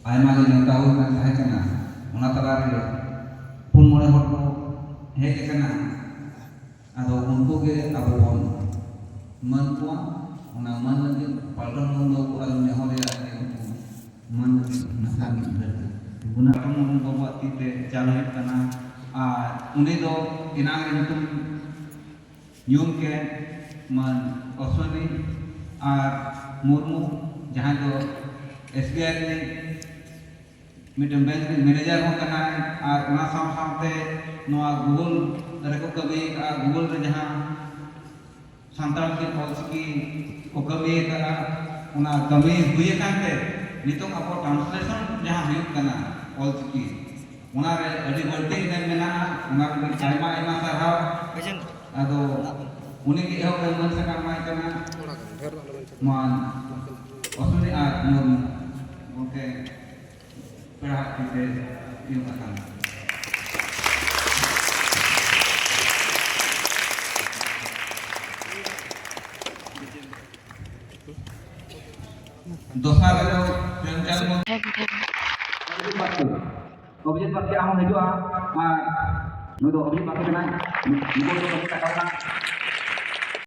आयमा गे नेता हुई ना थाहे कना ओना तला रे पुन मोड़े हर को हेज कना आदो उनको गे अब बोन मन को ओना मन लगे पालन मन दो आलो नेहो रे मन नसान गुना मन बाबा तीते चालू कना और उन्हें दो इनाम रे तुम यूम के मन अश्वनी और मुर्मू जहाँ दो SBI ने मिटन बैंक मैनेजर हो करना है और उना सामते नवा गूगल रे को कभी गूगल रे जहाँ संताल के पॉलिसी को कभी करा उना कमी हुई कांते नितों आपको ट्रांसलेशन जहाँ हुई करना पॉलिसी उना रे अड़ी बढ़ते इधर में ना उना रे आयमा आयमा साराव आदो उन्हें की एहो मन से काम आए करना मान असली आर मन ओके पढ़ा के यूं करना दोसा रे प्रेमचंद ऑब्जेक्ट पर क्या हम हिजुआ नो दो अभी बात करना है निको तो कभी का